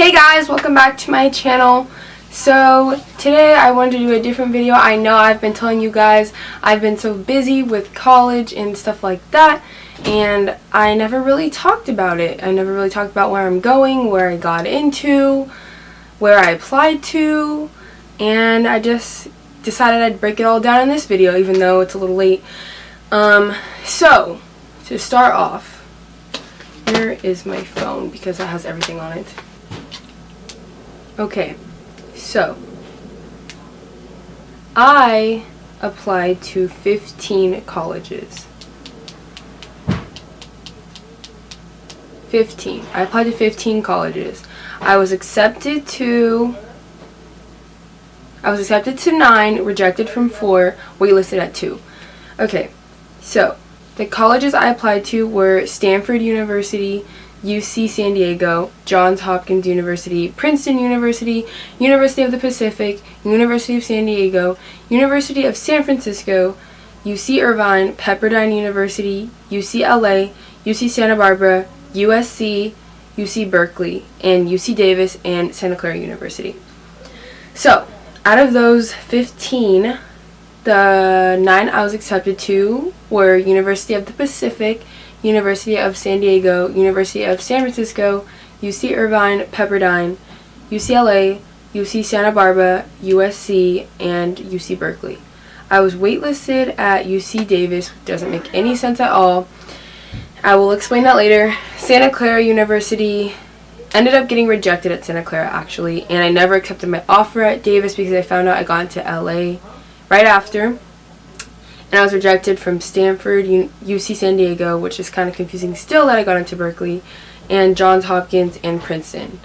Hey guys, welcome back to my channel. So today I wanted to do a different video. I know I've been telling you guys I've been so busy with college and stuff like that, and I never really talked about it. I never really talked about where I'm going, where I got into, where I applied to, and I just decided I'd break it all down in this video even though it's a little late. So to start off, here is my phone because it has everything on it. Okay, so I applied to 15 colleges. 15. I applied to 15 colleges. I was accepted to 9, rejected from 4, waitlisted at 2. Okay, so the colleges I applied to were Stanford University, UC San Diego, Johns Hopkins University, Princeton University, University of the Pacific, University of San Diego, University of San Francisco, UC Irvine, Pepperdine University, UCLA, UC Santa Barbara, USC, UC Berkeley, and UC Davis and Santa Clara University. So, out of those 15, the 9 I was accepted to were University of the Pacific, University of San Diego, University of San Francisco, UC Irvine, Pepperdine, UCLA, UC Santa Barbara, USC, and UC Berkeley. I was waitlisted at UC Davis, which doesn't make any sense at all. I will explain that later. Santa Clara University, ended up getting rejected at Santa Clara actually, and I never accepted my offer at Davis because I found out I got into LA right after. And I was rejected from Stanford, UC San Diego, which is kind of confusing still that I got into Berkeley, and Johns Hopkins and Princeton.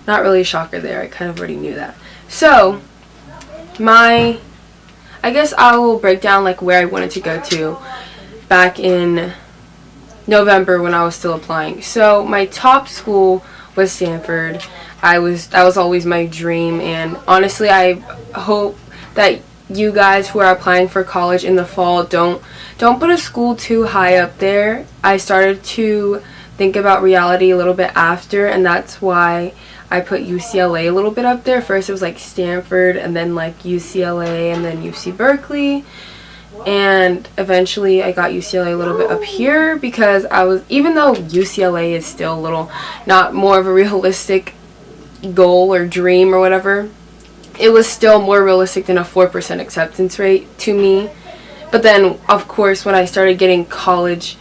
Not really a shocker there, I kind of already knew that. So, I guess I will break down like where I wanted to go to back in November when I was still applying. So, my top school was Stanford. That was always my dream, and honestly I hope that you guys who are applying for college in the fall don't put a school too high up there. I started to think about reality a little bit after, and that's why I put UCLA a little bit up there. First it was like Stanford, and then like UCLA, and then UC Berkeley, and eventually I got UCLA a little bit up here because even though UCLA is still a little not more of a realistic goal or dream or whatever, it was still more realistic than a 4% acceptance rate to me. But then, of course, when I started getting college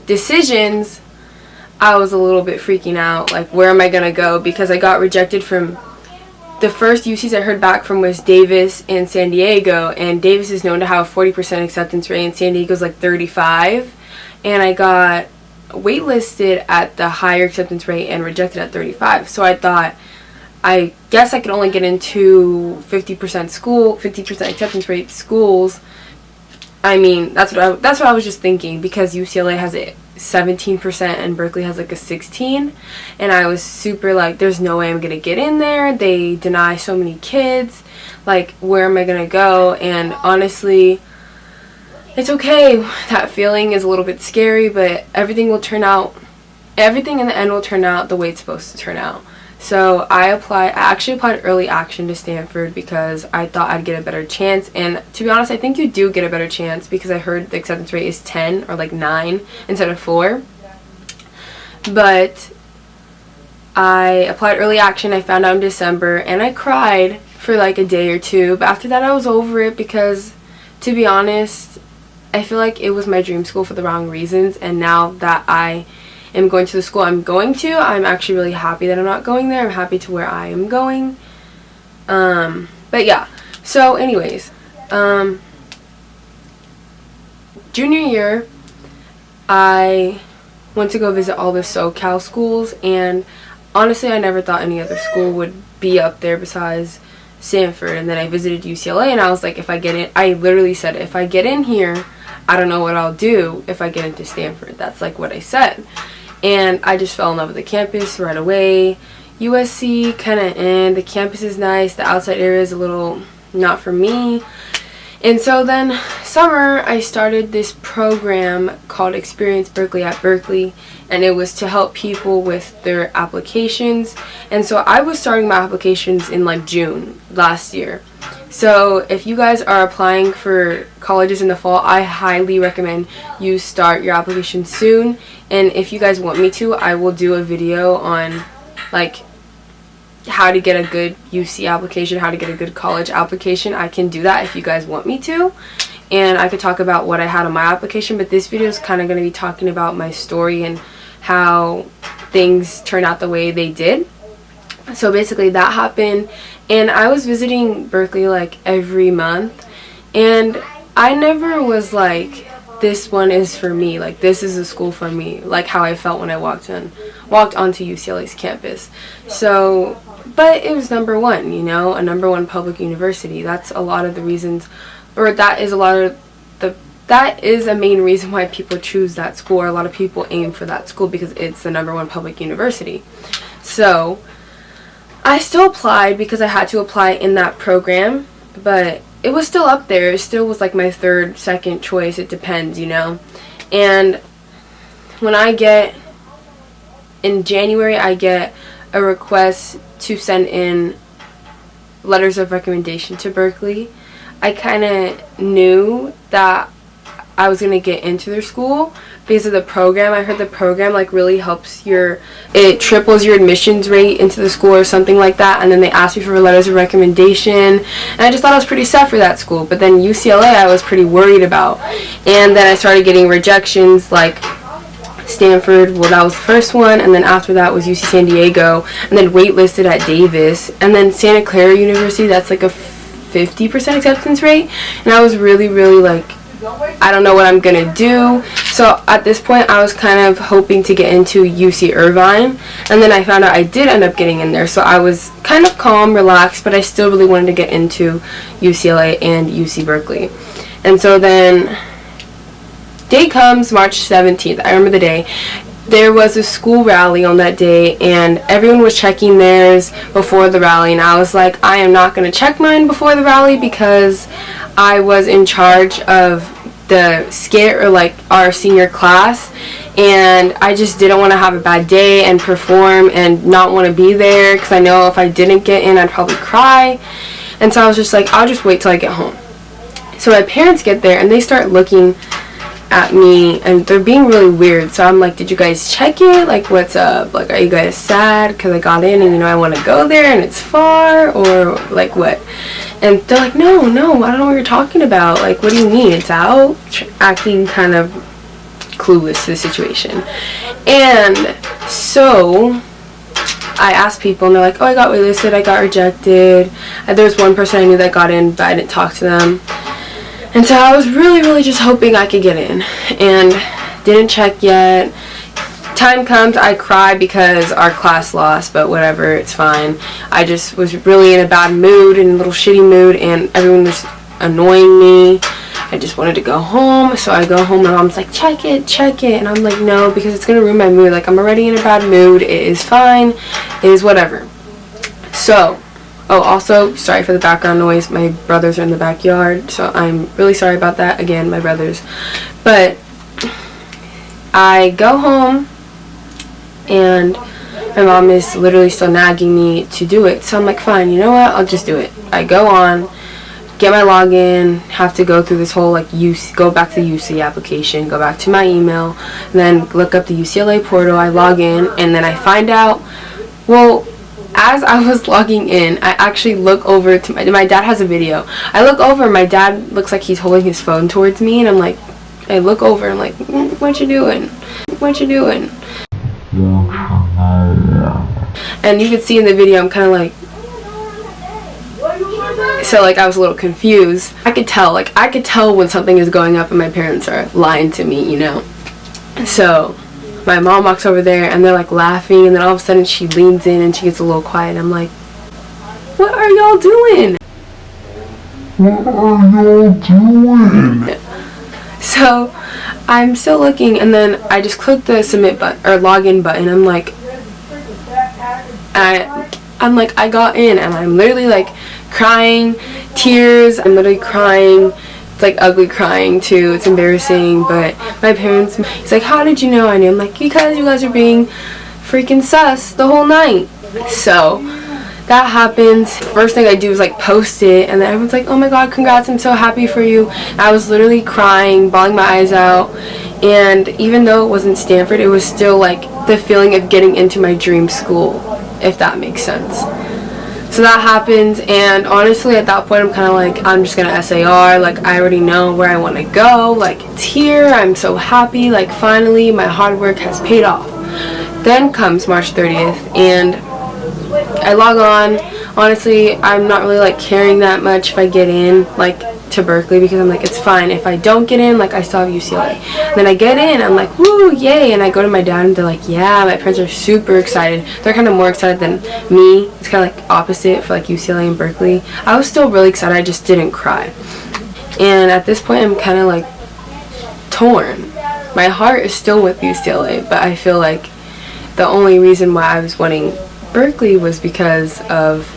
decisions, I was a little bit freaking out. Like, where am I going to go? Because I got rejected from the first UCs I heard back from was Davis and San Diego. And Davis is known to have a 40% acceptance rate, and San Diego's like 35. And I got waitlisted at the higher acceptance rate and rejected at 35. So I thought, I guess I could only get into 50% acceptance rate schools. I mean, that's what I was just thinking, because UCLA has a 17% and Berkeley has like a 16, and I was super like, there's no way I'm gonna get in there. They deny so many kids. Like, where am I gonna go? And honestly, it's okay. That feeling is a little bit scary, but everything in the end will turn out the way it's supposed to turn out. So I actually applied early action to Stanford because I thought I'd get a better chance, and to be honest, I think you do get a better chance because I heard the acceptance rate is 10 or like 9 instead of 4. But I applied early action, I found out in December, and I cried for like a day or two, but after that I was over it because, to be honest, I feel like it was my dream school for the wrong reasons, and now that I am going to the school I'm going to, I'm actually really happy that I'm not going there. I'm happy to where I am going. But yeah, so anyways, junior year, I went to go visit all the SoCal schools, and honestly I never thought any other school would be up there besides Stanford. And then I visited UCLA, and I was like, if I get in, I literally said, if I get in here, I don't know what I'll do if I get into Stanford. That's like what I said. And I just fell in love with the campus right away. USC, kind of the campus is nice. The outside area is a little not for me. And so then summer I started this program called Experience Berkeley at Berkeley, and it was to help people with their applications. And so I was starting my applications in like June last year. So if you guys are applying for colleges in the fall, I highly recommend you start your application soon. And if you guys want me to, I will do a video on like how to get a good UC application, how to get a good college application. I can do that if you guys want me to. And I could talk about what I had on my application, but this video is kind of going to be talking about my story and how things turned out the way they did. So basically that happened, and I was visiting Berkeley like every month, and I never was like, this one is for me, like this is a school for me, like how I felt when I walked onto UCLA's campus. So, but it was number one, you know, a number one public university. That's a lot of the reasons, or that is a main reason why people choose that school, or a lot of people aim for that school, because it's the number one public university. So I still applied because I had to apply in that program, but it was still up there. It still was like my third, second choice. It depends, you know. And when in January, I get a request to send in letters of recommendation to Berkeley. I kind of knew that I was going to get into their school because of the program. I heard the program like really helps it triples your admissions rate into the school or something like that. And then they asked me for letters of recommendation, and I just thought I was pretty set for that school. But then UCLA I was pretty worried about, and then I started getting rejections like Stanford, well that was the first one, and then after that was UC San Diego, and then waitlisted at Davis, and then Santa Clara University, that's like a 50% acceptance rate. And I was really like, I don't know what I'm gonna do. So at this point I was kind of hoping to get into UC Irvine, and then I found out I did end up getting in there. So I was kind of calm, relaxed, but I still really wanted to get into UCLA and UC Berkeley. And so then day comes, March 17th, I remember the day. There was a school rally on that day, and everyone was checking theirs before the rally, and I was like, I am not going to check mine before the rally because I was in charge of the skit, or like our senior class, and I just didn't want to have a bad day and perform and not want to be there, because I know if I didn't get in I'd probably cry. And so I was just like, I'll just wait till I get home. So my parents get there and they start looking at me and they're being really weird. So I'm like, did you guys check it? Like, what's up? Like, are you guys sad because I got in and, you know, I want to go there and it's far, or like what? And they're like, no, I don't know what you're talking about. Like, what do you mean it's out? Acting kind of clueless to the situation. And so I asked people and they're like, oh, I got waitlisted, I got rejected. And there was one person I knew that got in, but I didn't talk to them. And so I was really just hoping I could get in, and didn't check yet. Time comes, I cry because our class lost, but whatever, it's fine. I just was really in a bad mood, in a little shitty mood, and everyone was annoying me. I just wanted to go home, so I go home. My mom's like, check it, and I'm like, no, because it's gonna ruin my mood. Like, I'm already in a bad mood. It is fine. It is whatever. So, oh, also, sorry for the background noise. My brothers are in the backyard, so I'm really sorry about that. Again, my brothers. But I go home, and my mom is literally still nagging me to do it. So I'm like, fine, you know what? I'll just do it. I go on, get my login, have to go through this whole, like, go back to the UC application, go back to my email, and then look up the UCLA portal. I log in, and then I find out, well, as I was logging in, I actually look over to my dad has a video. I look over, my dad looks like he's holding his phone towards me, and I'm like, I look over, I'm like, what you doing? What you doing? And you can see in the video, I'm kind of like, so like I was a little confused. I could tell when something is going up and my parents are lying to me, you know. So my mom walks over there and they're like laughing, and then all of a sudden she leans in and she gets a little quiet, and I'm like, what are y'all doing? So I'm still looking, and then I just click the submit button or login button. I'm like, I got in, and I'm literally like crying, tears. I'm literally crying, like ugly crying too. It's embarrassing, but my parents, he's like, how did you know I knew? I'm like, because you guys are being freaking sus the whole night. So that happens. First thing I do is like post it, and then everyone's like, oh my god, congrats, I'm so happy for you. And I was literally crying, bawling my eyes out, and even though it wasn't Stanford, it was still like the feeling of getting into my dream school, if that makes sense. So that happens, and honestly at that point I'm kind of like, I'm just gonna SAR, like I already know where I want to go, like it's here, I'm so happy, like finally my hard work has paid off. Then comes March 30th, and I log on. Honestly, I'm not really like caring that much if I get in like to Berkeley, because I'm like, it's fine if I don't get in, like I still have UCLA. And then I get in, I'm like, woo, yay, and I go to my dad and they're like, yeah, my parents are super excited. They're kind of more excited than me. It's kind of like opposite for like UCLA and Berkeley. I was still really excited, I just didn't cry. And at this point I'm kind of like torn. My heart is still with UCLA, but I feel like the only reason why I was wanting Berkeley was because of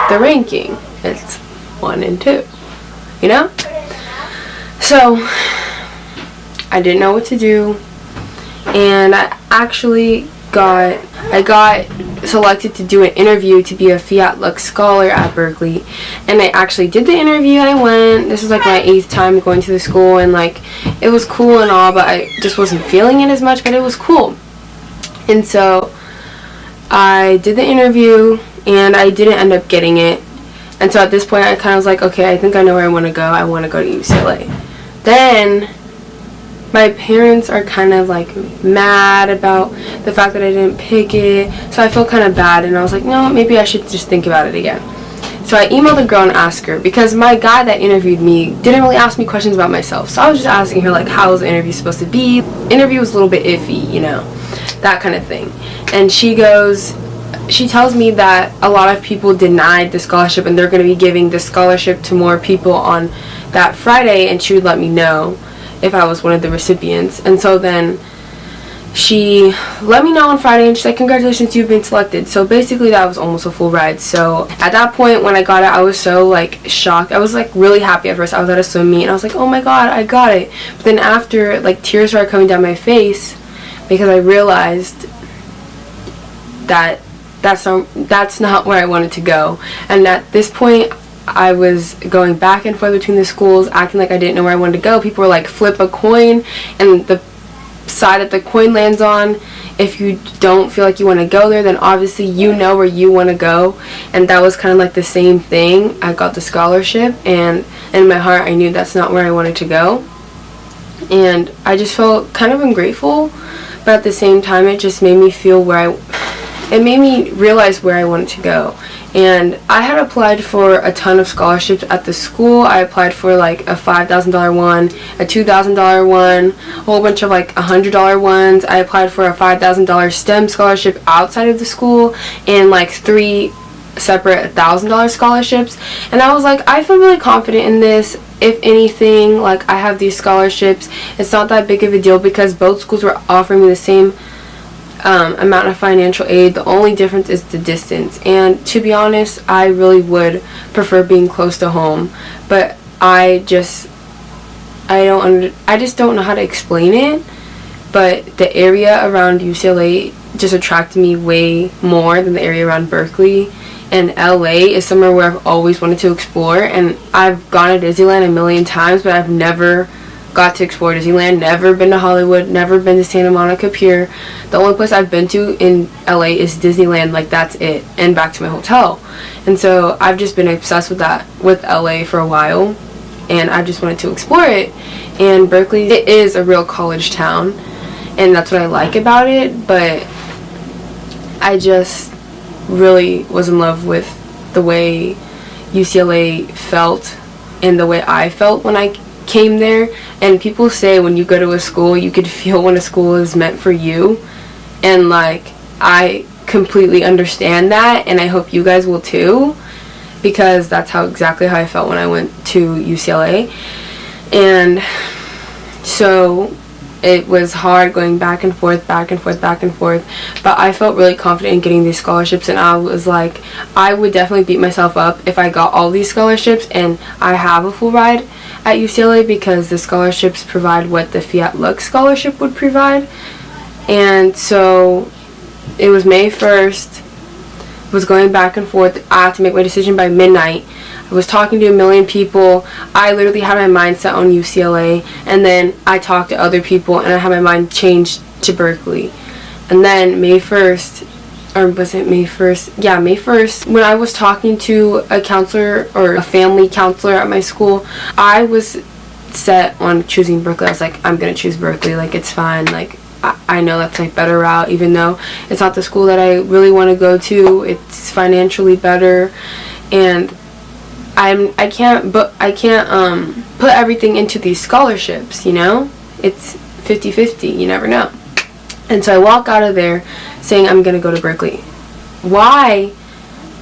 the ranking. It's 1 and 2, you know? So I didn't know what to do, and I actually got selected to do an interview to be a Fiat Lux Scholar at Berkeley. And I actually did the interview, and I went. This was like my 8th time going to the school, and like it was cool and all, but I just wasn't feeling it as much, but it was cool. And so I did the interview, and I didn't end up getting it. And so at this point I kind of was like, okay, I think I know where I want to go. I want to go to UCLA. Then my parents are kind of like mad about the fact that I didn't pick it, so I feel kind of bad, and I was like, no, maybe I should just think about it again. So I emailed the girl and asked her, because my guy that interviewed me didn't really ask me questions about myself, so I was just asking her like, how was the interview supposed to be? The interview was a little bit iffy, you know, that kind of thing. And she tells me that a lot of people denied the scholarship, and they're going to be giving the scholarship to more people on that Friday, and she would let me know if I was one of the recipients. And so then she let me know on Friday, and she's like, congratulations, you've been selected. So basically that was almost a full ride. So at that point when I got it, I was so like shocked. I was like really happy at first. I was at a swim meet, and I was like, oh my god, I got it. But then after, like tears started coming down my face, because I realized that that's not where I wanted to go. And at this point I was going back and forth between the schools, acting like I didn't know where I wanted to go. People were like, flip a coin, and the side that the coin lands on, if you don't feel like you want to go there, then obviously you know where you want to go. And that was kind of like the same thing. I got the scholarship, and in my heart I knew that's not where I wanted to go, and I just felt kind of ungrateful, but at the same time it just made me feel it made me realize where I wanted to go. And I had applied for a ton of scholarships at the school. I applied for like a $5,000 one, a $2,000 one, a whole bunch of like $100 ones. I applied for a $5,000 STEM scholarship outside of the school, and like 3 separate $1,000 scholarships. And I was like, I feel really confident in this. If anything, like I have these scholarships, it's not that big of a deal, because both schools were offering me the same amount of financial aid. The only difference is the distance, and to be honest, I really would prefer being close to home, but I just don't know how to explain it. But the area around UCLA just attracted me way more than the area around Berkeley, and LA is somewhere where I've always wanted to explore, and I've gone to Disneyland a million times, but I've never got to explore Disneyland, never been to Hollywood, never been to Santa Monica Pier. The only place I've been to in LA is Disneyland, like that's it, and back to my hotel. And so I've just been obsessed with that, with LA for a while, and I just wanted to explore it. And Berkeley, it is a real college town, and that's what I like about it, but I just really was in love with the way UCLA felt and the way I felt when I came there. And people say when you go to a school, you could feel when a school is meant for you, and like I completely understand that, and I hope you guys will too, because that's exactly how I felt when I went to UCLA. And so it was hard going back and forth, back and forth, back and forth, but I felt really confident in getting these scholarships, and I was like, I would definitely beat myself up if I got all these scholarships and I have a full ride at UCLA, because the scholarships provide what the Fiat Lux scholarship would provide. And so it was May 1st, was going back and forth. I had to make my decision by midnight. I was talking to a million people. I literally had my mind set on UCLA, and then I talked to other people and I had my mind changed to Berkeley. And then May 1st, or was it May 1st? Yeah, May 1st, when I was talking to a counselor or a family counselor at my school, I was set on choosing Berkeley. I was like, I'm gonna choose Berkeley, like it's fine, like I know that's like better route, even though it's not the school that I really want to go to. It's financially better, and I can't put everything into these scholarships, you know? It's 50-50, you never know. And so I walk out of there saying I'm gonna go to Berkeley. Why?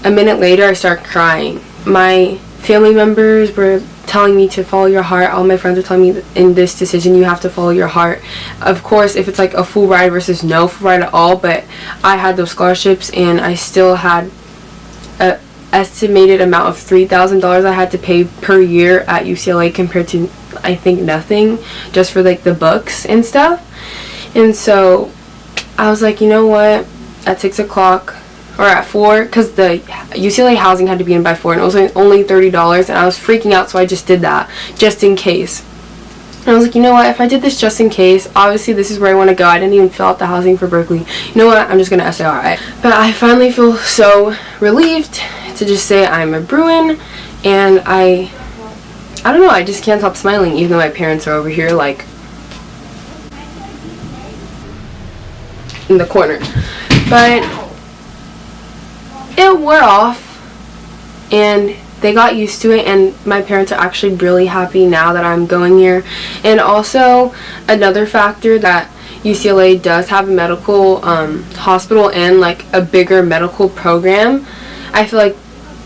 A minute later I start crying. My family members were telling me to follow your heart. All my friends were telling me in this decision you have to follow your heart. Of course, if it's like a full ride versus no full ride at all, but I had those scholarships and I still had a estimated amount of $3,000 I had to pay per year at UCLA, compared to I think nothing, just for like the books and stuff. And so I was like, you know what, at 6 o'clock or at 4, because the UCLA housing had to be in by 4 and it was only $30, and I was freaking out, so I just did that just in case. And I was like, you know what, if I did this just in case, obviously this is where I want to go. I didn't even fill out the housing for Berkeley. You know what, I'm just going to SAR. But I finally feel so relieved to just say I'm a Bruin, and I don't know, I just can't stop smiling, even though my parents are over here like in the corner. But it wore off and they got used to it, and my parents are actually really happy now that I'm going here. And also another factor, that UCLA does have a medical hospital and like a bigger medical program. I feel like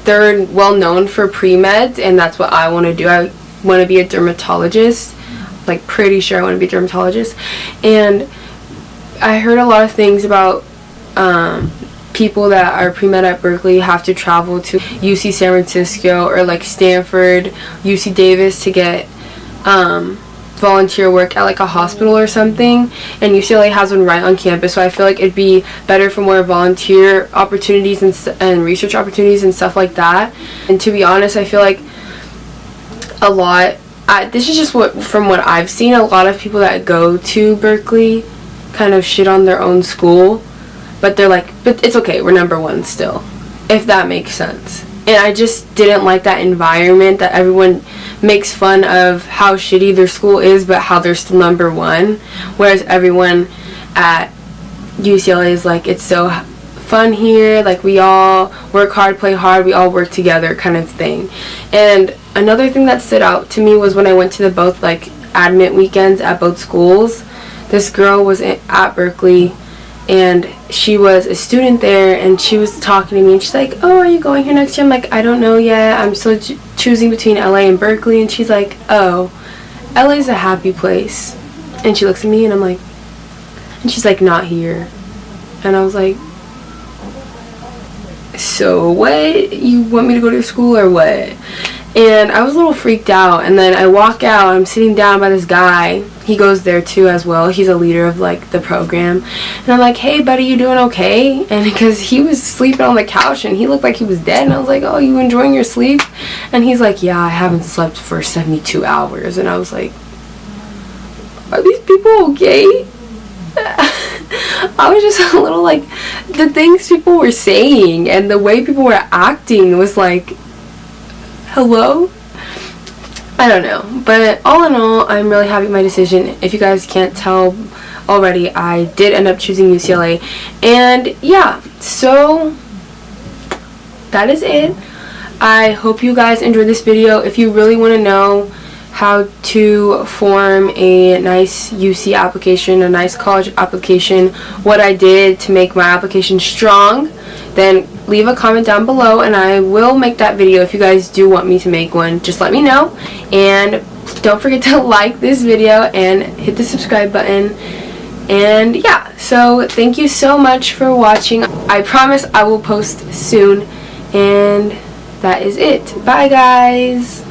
they're well known for pre-meds, and that's what I want to do. I want to be a dermatologist, like pretty sure I want to be a dermatologist. And I heard a lot of things about people that are pre-med at Berkeley have to travel to UC San Francisco or like Stanford, UC Davis to get volunteer work at like a hospital or something, and UCLA has one right on campus. So I feel like it'd be better for more volunteer opportunities and research opportunities and stuff like that. And to be honest, I feel like a lot, this is just from what I've seen, a lot of people that go to Berkeley kind of shit on their own school, but they're like, but it's okay, we're number one still, if that makes sense. And I just didn't like that environment that everyone makes fun of how shitty their school is, but how they're still number one, whereas everyone at UCLA is like, it's so fun here, like we all work hard, play hard, we all work together kind of thing. And another thing that stood out to me was when I went to the both like admit weekends at both schools. This girl was at Berkeley, and she was a student there, and she was talking to me, and she's like, oh, are you going here next year? I'm like, I don't know yet, I'm still choosing between LA and Berkeley. And she's like, oh, LA's a happy place. And she looks at me and I'm like, and she's like, not here. And I was like, so what, you want me to go to school or what? And I was a little freaked out. And then I walk out, I'm sitting down by this guy. He goes there too as well. He's a leader of like the program. And I'm like, hey buddy, you doing okay? And because he was sleeping on the couch and he looked like he was dead. And I was like, oh, you enjoying your sleep? And he's like, yeah, I haven't slept for 72 hours. And I was like, are these people okay? I was just a little like, the things people were saying and the way people were acting was like, hello? I don't know, but all in all, I'm really happy with my decision. If you guys can't tell already, I did end up choosing UCLA, and yeah, so that is it. I hope you guys enjoyed this video. If you really want to know how to form a nice UC application, a nice college application, what I did to make my application strong, then leave a comment down below and I will make that video. If you guys do want me to make one, just let me know. And don't forget to like this video and hit the subscribe button. And yeah, so thank you so much for watching. I promise I will post soon. And that is it. Bye, guys.